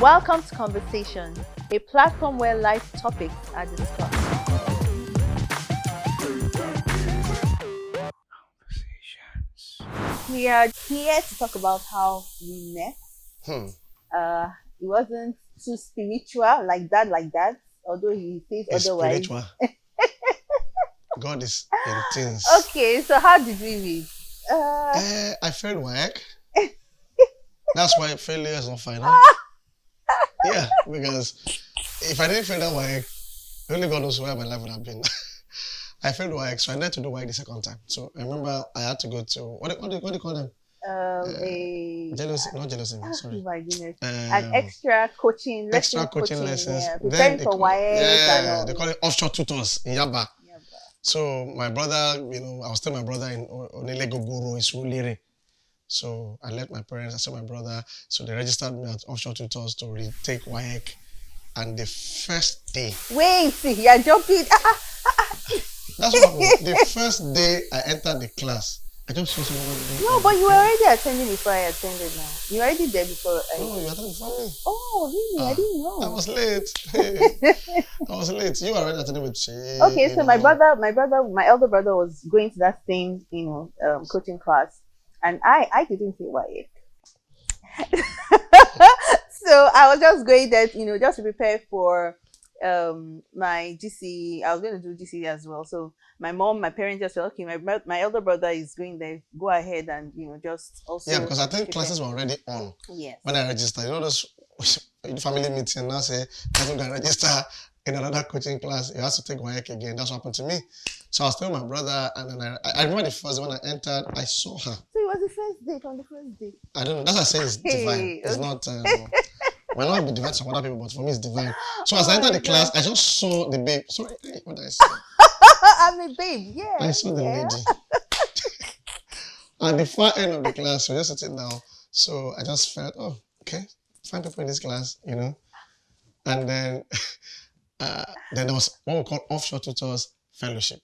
Welcome to Conversation, a platform where life topics are discussed. We are here to talk about how we met. It wasn't too spiritual like that, although he says It's otherwise. spiritual. God is in things. Okay, so how did we meet? I failed WAEC. That's why failure is not final. Yeah, because if I didn't fail that WAEC, only God knows where my life would have been. I failed WAEC, so I had to do WAEC the second time. So I remember I had to go to, what do you call them? Jealousy, not jealousy, sorry. Oh my goodness. An extra coaching lessons. Yeah, preparing for WAEC. They call it offshore tutors in Yaba. So my brother, I was telling my brother in Onilego Guru in Surulere. So I let my parents, I said my brother, so they registered me at offshore tutors to retake WAEC. And the first day. Wait, you're jumping. That's what happened. The first day I entered the class, I just saw someone. No, but you were already attending before I attended now. You were already there before No, you attended before me. Oh, really? I didn't know. I was late. I was late. You were already attending with Chi. Okay, so my elder brother was going to that same, coaching class. And I didn't feel WAEC. So I was just going there, just to prepare for my GCE. I was going to do GCE as well. So my parents just said, okay, my elder brother is going there. Go ahead and just also. Yeah, because I think classes were already on. Yes. When I registered, those family meeting now say, I'm going to register in another coaching class. You have to take WAEC again. That's what happened to me. So I was telling my brother, and then I remember the first when I entered, I saw her. So it was the first day, from the first day. I don't know. That's why I say it's divine. It's not. Might not be divine to some other people, but for me it's divine. So as I entered the class, I just saw the babe. Sorry, what did I say? I'm a babe, yeah. I saw the lady. At the far end of the class, we were just sitting down. So I just felt, oh, okay, find people in this class, And then there was what we call offshore tutors fellowship.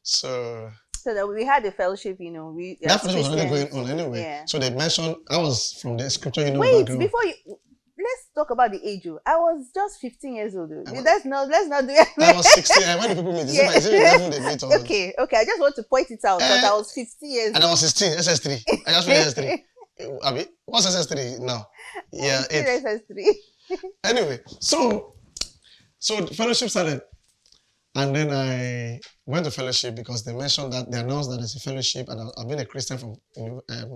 So that we had a fellowship, that fellowship was already going on anyway. Yeah. So they mentioned I was from the scripture, Wait, background. before let's talk about the age. I was just 15 years old. Let's not do it. I was 16. When do people meet? Yeah. Is it 11 they meet? Or... Okay. I just want to point it out that I was 15 years old. And I was 16, SS3. I just finished SS3. Abi, what's SS3 now? Yeah, 8. SS3. Anyway, so the fellowship started. And then I went to fellowship because they mentioned that they announced that there's a fellowship, and I've been a Christian from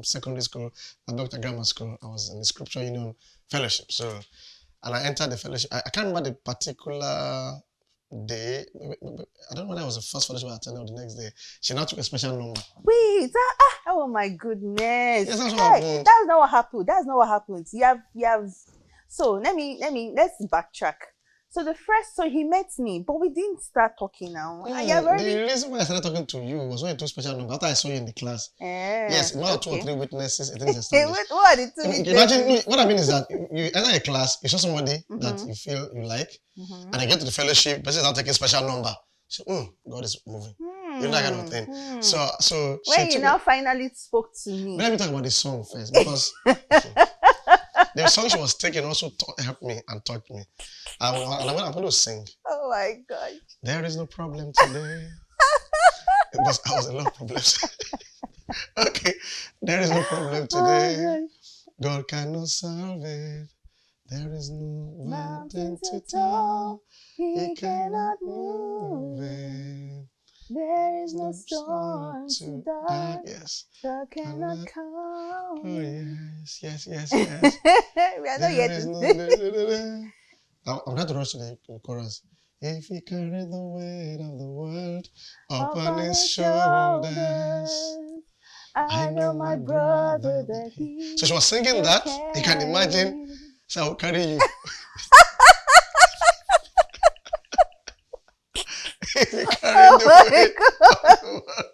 secondary school and Dr. Grammar School. I was in the Scripture Union fellowship. So, and I entered the fellowship. I can't remember the particular day. I don't know whether it was the first fellowship I attended or the next day. She now took a special number. Wait, oh my goodness. Yes, that's what happened. That's not what happened. That's not what happened. You have. So let's backtrack. So he met me, but we didn't start talking now. The reason why I started talking to you was when you took special number after I saw you in the class. Yes, one or 2 or 3 witnesses, it is established. What are the 2 witnesses? Imagine, what I mean is that you enter a class, you saw somebody that you feel you like, and you get to the fellowship, the person is now taking special number. So, God is moving. That kind of thing. So when you now finally spoke to me. Let me talk about the song first, because the song she was taking also helped me and taught me. I'm going to sing. Oh my God. There is no problem today. Because I was in a lot of problems. Okay. There is no problem today. God cannot solve it. There is no mountain to tall. He cannot move it. There is no storm too dark. Yes. God cannot come. Oh, yes. We are not yet. I'm going to rush to the chorus. If he carried the weight of the world upon his shoulders, I know my brother that he. So she was singing that. You can imagine. So I will carry you. If he carried the weight of the world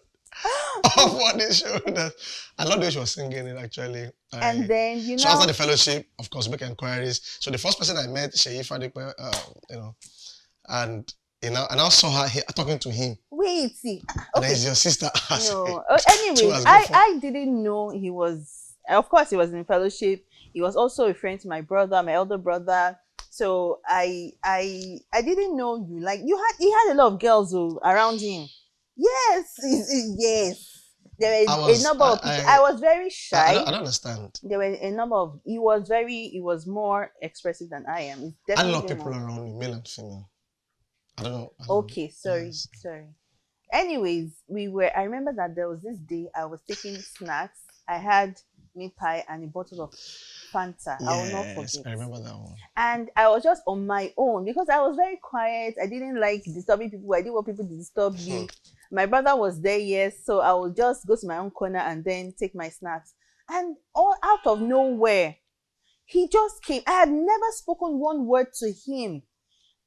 upon his shoulders. I love the way she was singing it actually. And then, So after the fellowship, of course, make inquiries. So the first person I met, Sheyi Fadipe, and and I saw her talking to him. Wait, see. Okay. And he's your sister. No. Anyway, I didn't know he was. Of course, he was in fellowship. he was also a friend to my brother, my elder brother. So I didn't know you like you had he had a lot of girls around him. Yes, yes. There I were a was, number of people. I was very I shy. don't understand. There were a number of he was more expressive than I am. It's I love definitely people more. around me, male and female. I don't know. Okay, sorry, Yes. sorry. Anyways, I remember that there was this day I was taking snacks. I had meat pie and a bottle of Fanta. I will not Yes, forget. I remember that one. And I was just on my own because I was very quiet. I didn't like disturbing people. I didn't want people to disturb me. My brother was there, yes, so I would just go to my own corner and then take my snacks. And all out of nowhere, he just came. I had never spoken one word to him.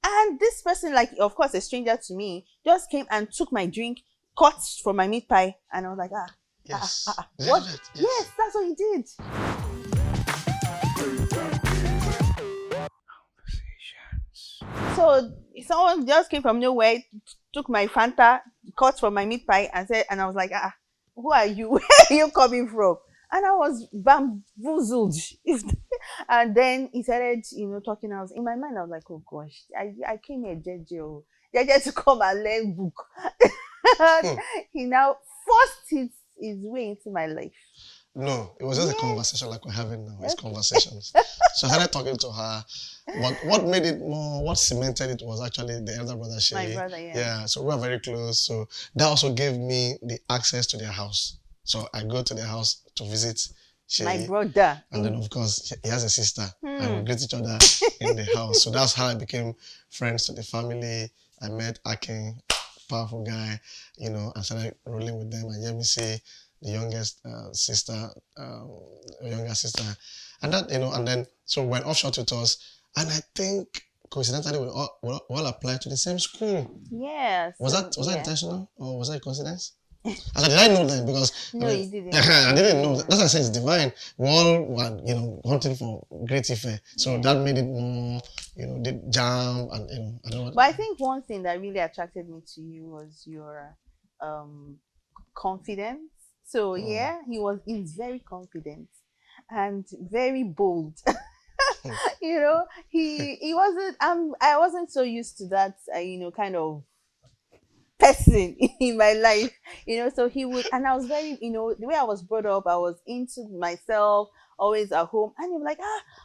And this person, like, of course, a stranger to me, just came and took my drink, cut from my meat pie, and I was like, Yes. Did you what? do that? Yes, Yes. that's what he did. So someone just came from nowhere, took my Fanta, cut from my meat pie, and said, and I was like, who are you? Where are you coming from? And I was bamboozled. And then he started, talking. I was in my mind. I was like, oh gosh, I came here, JJ to come and learn book. And he now forced his way into my life. No, it was just a Yes. conversation like we're having now. It's Okay. conversations. So I started talking to her. But what cemented it was actually the elder brother, Shay. My brother, yeah. Yeah, so we were very close. So that also gave me the access to their house. So I go to their house to visit Shay. My brother. And then, of course, he has a sister. And we greet each other in the house. So that's how I became friends to the family. I met Akin, powerful guy, and started rolling with them. And Yemi, the youngest sister, younger sister. And that, and then, so we went offshore tutors. And I think, coincidentally, we all applied to the same school. Yes. Was that yeah. intentional? Or was that a coincidence? I said, did I know them? Because No, you didn't. I didn't know. That's why I say it's divine. We all were, hunting for great effect. So that made it more, did jam and I don't know. But I think one thing that really attracted me to you was your confidence. So yeah, he's very confident and very bold. He wasn't. I wasn't so used to that. Kind of person in my life. So he would, and I was very, the way I was brought up, I was into myself, always at home, and he was like,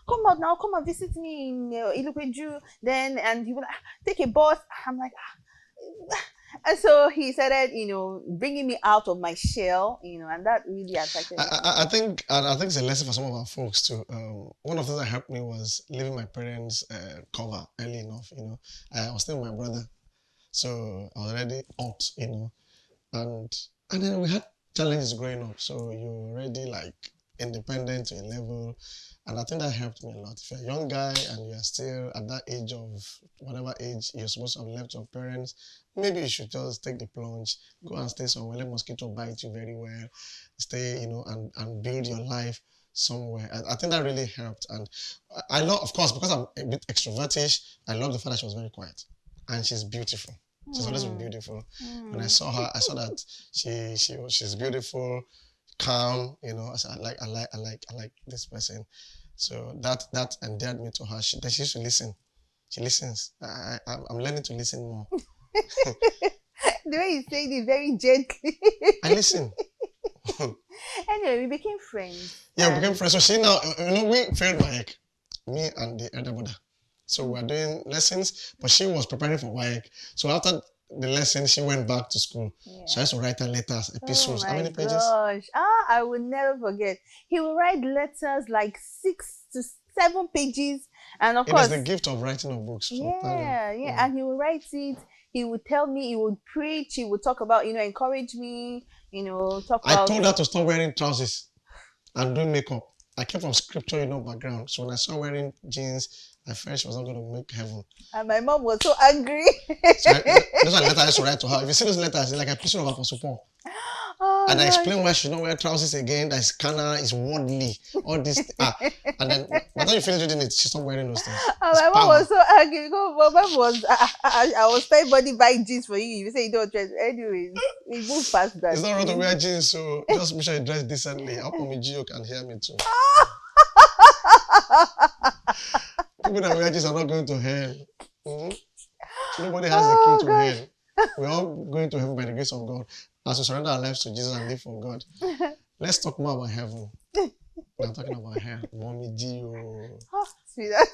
come out now, come and visit me in Ilupeju. Then, and he would take a bus. I'm like, and so he started, bringing me out of my shell, and that really attracted me. I think it's a lesson for some of our folks too. One of the things that helped me was leaving my parents' cover early enough. I was still with my brother, so I was already out. And then we had challenges growing up. So you're already like independent to a level. And I think that helped me a lot. If you're a young guy and you're still at that age of whatever age you're supposed to have left your parents, maybe you should just take the plunge, go and stay somewhere, let mosquito bite you very well, stay, and build your life somewhere. I think that really helped. And I love, of course, because I'm a bit extrovertish, I love the fact that she was very quiet. And she's beautiful. She's always been beautiful. When I saw her, I saw that she's beautiful, calm. I said, I like this person. So that endeared me to her. She used to listen. She listens. I'm learning to listen more. The way you say it very gently. I listen. Anyway, we became friends. Yeah, we became friends. So she now, we failed WAEC, me and the elder brother. So we were doing lessons, but she was preparing for WAEC. So after the lesson, she went back to school. Yeah. So I used to write her letters, epistles. How many pages? Gosh. I will never forget. He would write letters like 6 to 7 pages. And of course, it is the gift of writing of books. Yeah. And he would write it. He would tell me, he would preach, he would talk about, encourage me, talk about... I told her to stop wearing trousers and doing makeup. I came from scripture, background. So when I saw wearing jeans, I felt she was not going to make heaven. And my mom was so angry. So those are letters I used to write to her. If you see those letters, it's like a picture of Apostle Paul. And I explain why she don't wear trousers again. That is carnal, is worldly, all this. And then by the time you finish reading it, she stopped wearing those things. My mom was so angry. My mom was, I was spending money buying jeans for you. You say you don't dress. Anyways, we move past that. It's not wrong to wear jeans, so just make sure you dress decently. I hope Miji can hear me too. People that wear jeans are not going to hell. Mhm. Nobody has the key Oh to gosh. hell. We're all going to heaven by the grace of God as we surrender our lives to Jesus and live for God. Let's talk more about heaven. I'm talking about hell. Mommy Gio. Oh, sweetheart.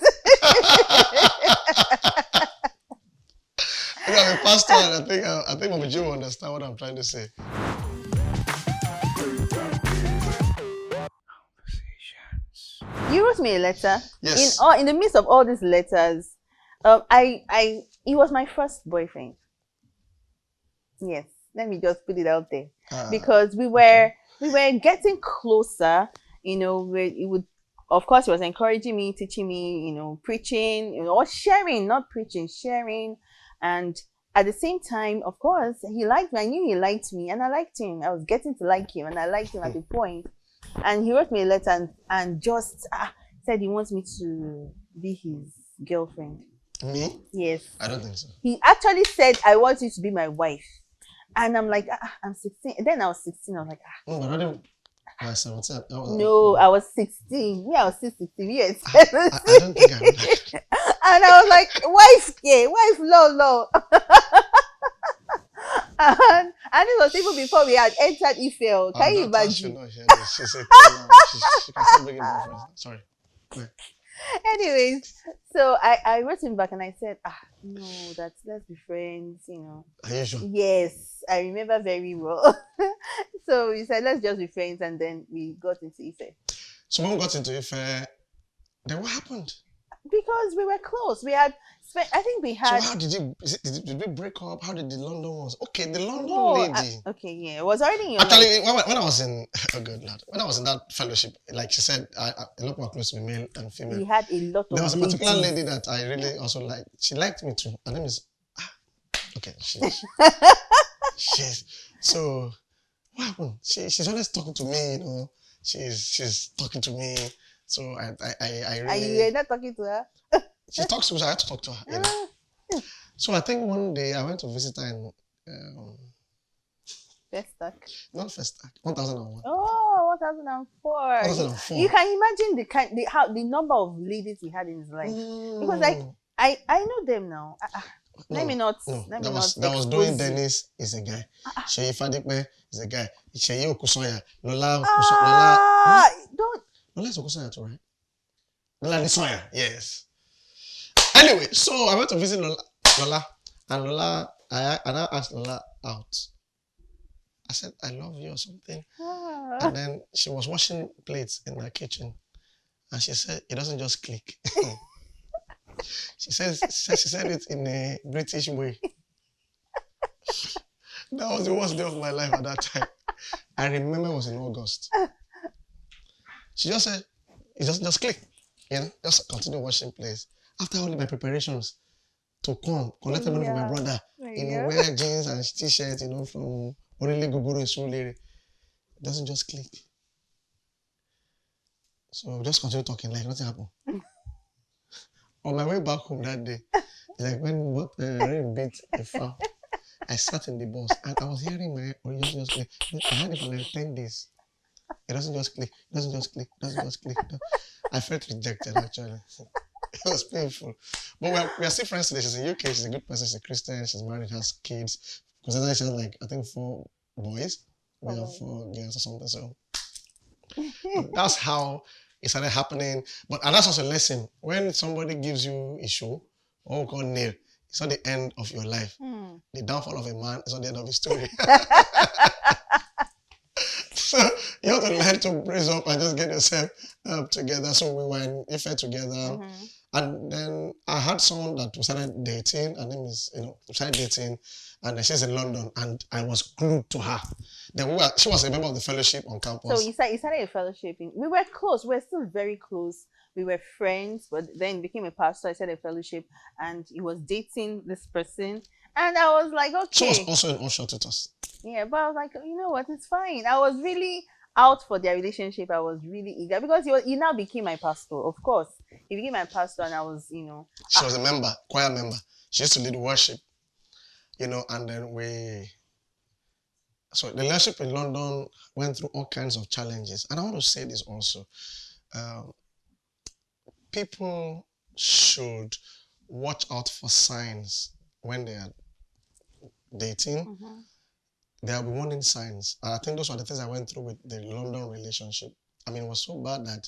I'm a pastor, and I think Mommy Gio will understand what I'm trying to say. You wrote me a letter. Yes. In the midst of all these letters, he was my first boyfriend. Yes, let me just put it out there because Okay. we were getting closer. You know, where it would, of course, he was encouraging me, teaching me, you know, preaching, you know, or sharing, not preaching, sharing, and at the same time, of course, he liked me. I knew he liked me, and I liked him. I was getting to like him, and I liked him at the point. And he wrote me a letter and just said he wants me to be his girlfriend. Me? Yes, I don't think so. he actually said, I want you to be my wife. And I'm like, I'm 16. And then I was 16. I was like, No, but I didn't. I 17. no, I was 16. Me, I was still 16 years. I don't think I would. And I was like, wife, yeah, wife, low. And it was even before we had entered Ifel. Our Can you daughter should imagine? not hear this. She's a killer. She can start bringing boyfriends. Sorry. Go ahead. Anyways, so I wrote him back and I said, no, let's be friends, you know. Are you sure? Yes, I remember very well. So we said, let's just be friends, and then we got into Ife. So when we got into Ife, then what happened? Because we were close. We had spent, I think we So had. how did you, did we break up? How did the London ones? Okay, the London No, lady. okay, yeah, it was already in your life. Actually, when I was in, oh good lord, when I was in that fellowship, like she said, a lot more close to me, male and female. We had a lot of There was a particular ladies. lady that I really also liked. She liked me too. Her name is, okay, she's, so what happened? She's always talking to me, you know. She's talking to me. So I And really. you were not talking to her? She talks to me, so I have to talk to her. You know? So I think one day I went to visit her in Festac. not Festac, 1001. Oh, 1004. 1004. You can imagine the number of ladies he had in his life. It was like I know them now. Let me not. That was doing Dennis is a guy. Sheyi Fadipe is a guy. Sheyi Okusoya. Lola Don't. Lola is Okusoya too, right? Lola Nisoya, yes. Anyway, so I went to visit Lola and Lola, I asked Lola out. I said, I love you or something. And then she was washing plates in the kitchen. And she said, it doesn't just click. She said it in a British way. That was the worst day of my life at that time. I remember it was in August. She just said, it doesn't just click. You know, just continue washing plates. After all my preparations to come, collect money from my brother, you know, wear jeans and t-shirts, you know, from Orile Gogoro Isulere. It doesn't just click. So we just continue talking like nothing happened. On my way back home that day, like when rain beat a foul, I sat in the bus and I was hearing my audio just click. I had it for like 10 days. It doesn't just click, it doesn't just click, it doesn't just click. I felt rejected actually. It was painful. But we are still friends today. She's in UK, she's a good person, she's a Christian, she's married, has kids. Considering she has like, I think 4 boys. We have 4 girls or something. So that's how it started happening. And that's also a lesson. When somebody gives you a show, what we call nail, it's not the end of your life. The downfall of a man is not the end of his story. So you have to learn to brace up and just get yourself together. So we were in Ife together. And then I had someone that we started dating. Her name is, we started dating. And she's in London. And I was glued to her. Then she was a member of the fellowship on campus. So you started a fellowship. We were close. We were still very close. We were friends. But then became a pastor. I started a fellowship. And he was dating this person. And I was like, okay. She was also in offshore tutors. Yeah, but I was like, you know what? It's fine. I was really out for their relationship. I was really eager because he now became my pastor. Of course, he became my pastor, and I was, She was a member, choir member. She used to lead worship, and then so the leadership in London went through all kinds of challenges. And I want to say this also. people should watch out for signs when they are dating. Mm-hmm. There will be warning signs. And I think those are the things I went through with the London relationship. I mean, it was so bad that,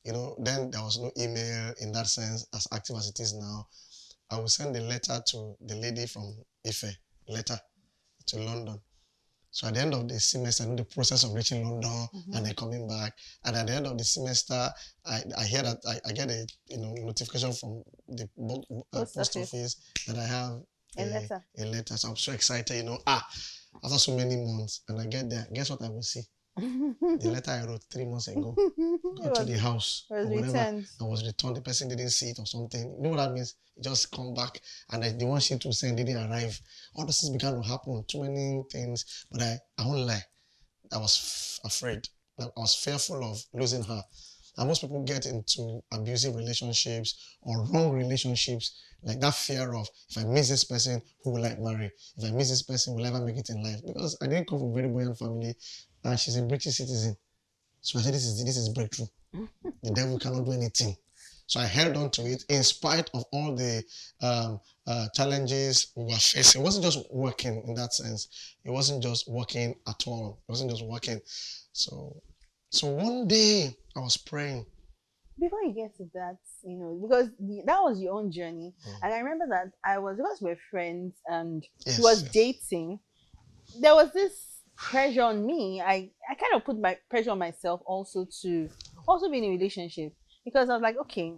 then there was no email in that sense as active as it is now. I will send a letter to the lady from Ife, letter to London. So at the end of the semester, I know the process of reaching London and then coming back. And at the end of the semester, I hear that I get a notification from the Post post office. office that I have A letter. a letter. So I'm so excited, after so many months. And I get there, guess what I will see? The letter I wrote 3 months ago got to the house was or whatever returned. and was returned. The person didn't see it or something. You know what that means? It just come back and the one she to send didn't arrive. All those things began to happen. Too many things. But I won't lie. I was afraid. I was fearful of losing her. And most people get into abusive relationships or wrong relationships, like that fear of, if I miss this person, who will I marry? If I miss this person, will I ever make it in life? Because I didn't come from a very buoyant family, and she's a British citizen. So I said, this is breakthrough. The devil cannot do anything. So I held on to it in spite of all the challenges we were facing. It wasn't just working in that sense. It wasn't just working at all. It wasn't just working. So one day I was praying. Before you get to that, because that was your own journey, and I remember that because we're friends and Yes, he was yes. dating. There was this pressure on me. I kind of put my pressure on myself also to also be in a relationship because I was like, okay,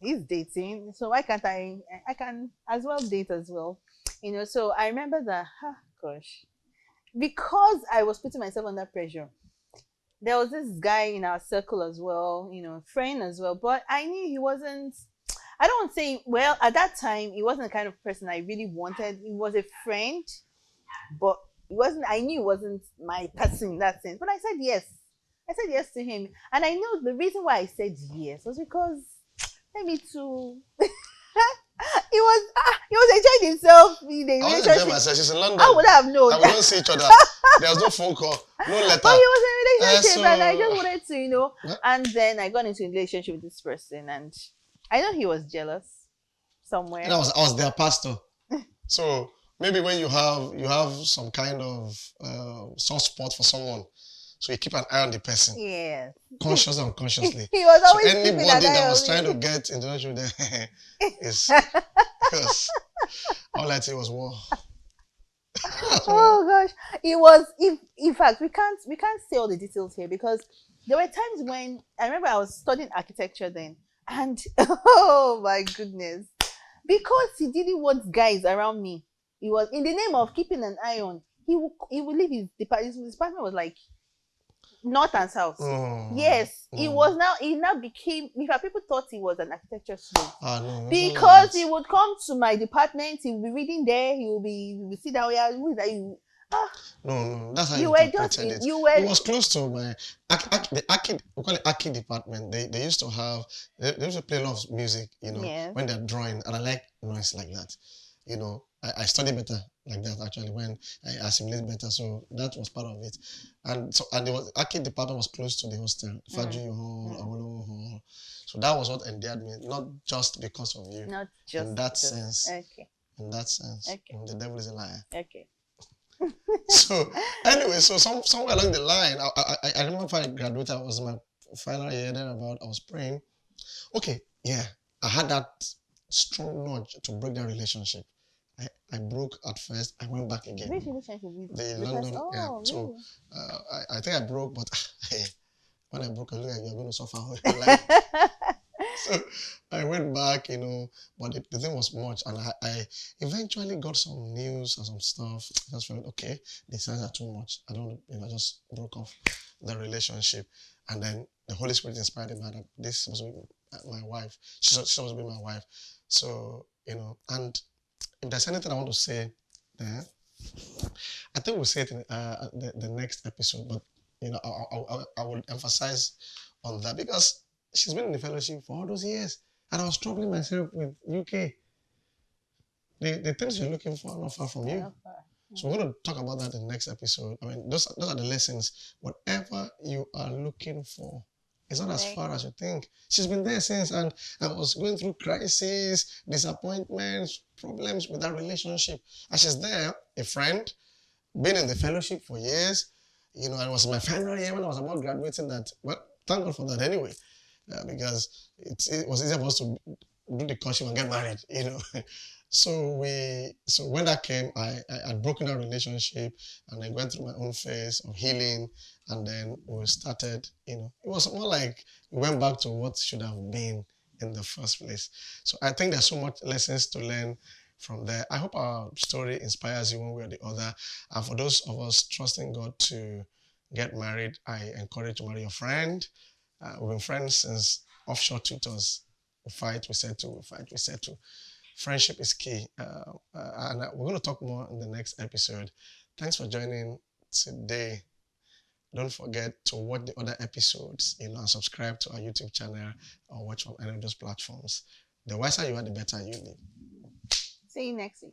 he's dating, so why can't I can as well date as well, So I remember that, gosh, because I was putting myself under pressure. There was this guy in our circle as well, friend as well, but I knew he wasn't. I don't say, well, at that time, he wasn't the kind of person I really wanted. He was a friend, but he wasn't. I knew he wasn't my person in that sense. But I said yes. I said yes to him, and I know the reason why I said yes was because maybe to he was enjoying himself in a I wasn't there relationship. myself. She's in London. I would have known. And we don't see each other. There was no phone call, no letter. But he was in a relationship, and I just So wanted to. And then I got into a relationship with this person, and I know he was jealous somewhere. and I was their pastor. So maybe when you have some kind of soft spot for someone, so you keep an eye on the person, Yes. consciously or unconsciously. He was So always keeping an anybody eye that on was trying me. to get into touch with them is because all I see was war. Oh gosh, it was. If in fact we can't say all the details here because there were times when I remember I was studying architecture then, and oh my goodness, because he didn't want guys around me. He was in the name of keeping an eye on. He would leave his department. His department was like north and south. Yes, he now became. In fact, people thought he was an architecture student No, because he would come to my department. He will be reading there. He will sit down. Yeah, who is that? No, that's how You you were interpreted it. you were. It was close to my the Aki, we call it Aki department. They used to have they used to play a lot of music, Yes. when they're drawing, and I like noise like that. I study better like that actually when I assimilate better. So that was part of it, and the Aki department was close to the hostel, Faji Hall, Awolowo Hall. So that was what endeared me, not just because of you. Not just in that sense. Okay. In that sense, Okay. the devil is a liar. Okay. So anyway, so somewhere along the line, I remember if I graduated, it was my final year. Then about I was praying. Okay, yeah, I had that strong nudge to break that relationship. I broke at first. I went back again. Which relationship with The the London, person? yeah. Oh, So really? I think I broke, but when I broke, I looked like you're going to suffer all your life. So I went back, but the thing was much, and I eventually got some news and some stuff. I just felt okay. The signs are too much. I don't, I just broke off the relationship, and then the Holy Spirit inspired me that this was my wife. She's supposed to be my wife. So and if there's anything I want to say, there, I think we'll say it in the next episode. But I will emphasize on that because she's been in the fellowship for all those years, and I was struggling myself with UK. The things you're looking for are not far from you. So we're going to talk about that in the next episode. I mean, those are the lessons. Whatever you are looking for It's not as far as Exactly. you think. She's been there since, and I was going through crises, disappointments, problems with that relationship. And she's there, a friend, been in the fellowship for years, and it was my final year when I was about graduating that, well, thank God for that anyway, because it was easier for us to do the courtship and get married, So when that came, I had broken that relationship and I went through my own phase of healing, and then we started, it was more like we went back to what should have been in the first place. So I think there's so much lessons to learn from there. I hope our story inspires you one way or the other. And for those of us trusting God to get married, I encourage you to marry your friend. We've been friends since offshore tutors. We fight, we settle, we fight, we settle. Friendship is key. And we're going to talk more in the next episode. Thanks for joining today. Don't forget to watch the other episodes, and subscribe to our YouTube channel or watch from any of those platforms. The wiser you are, the better you live. See you next week.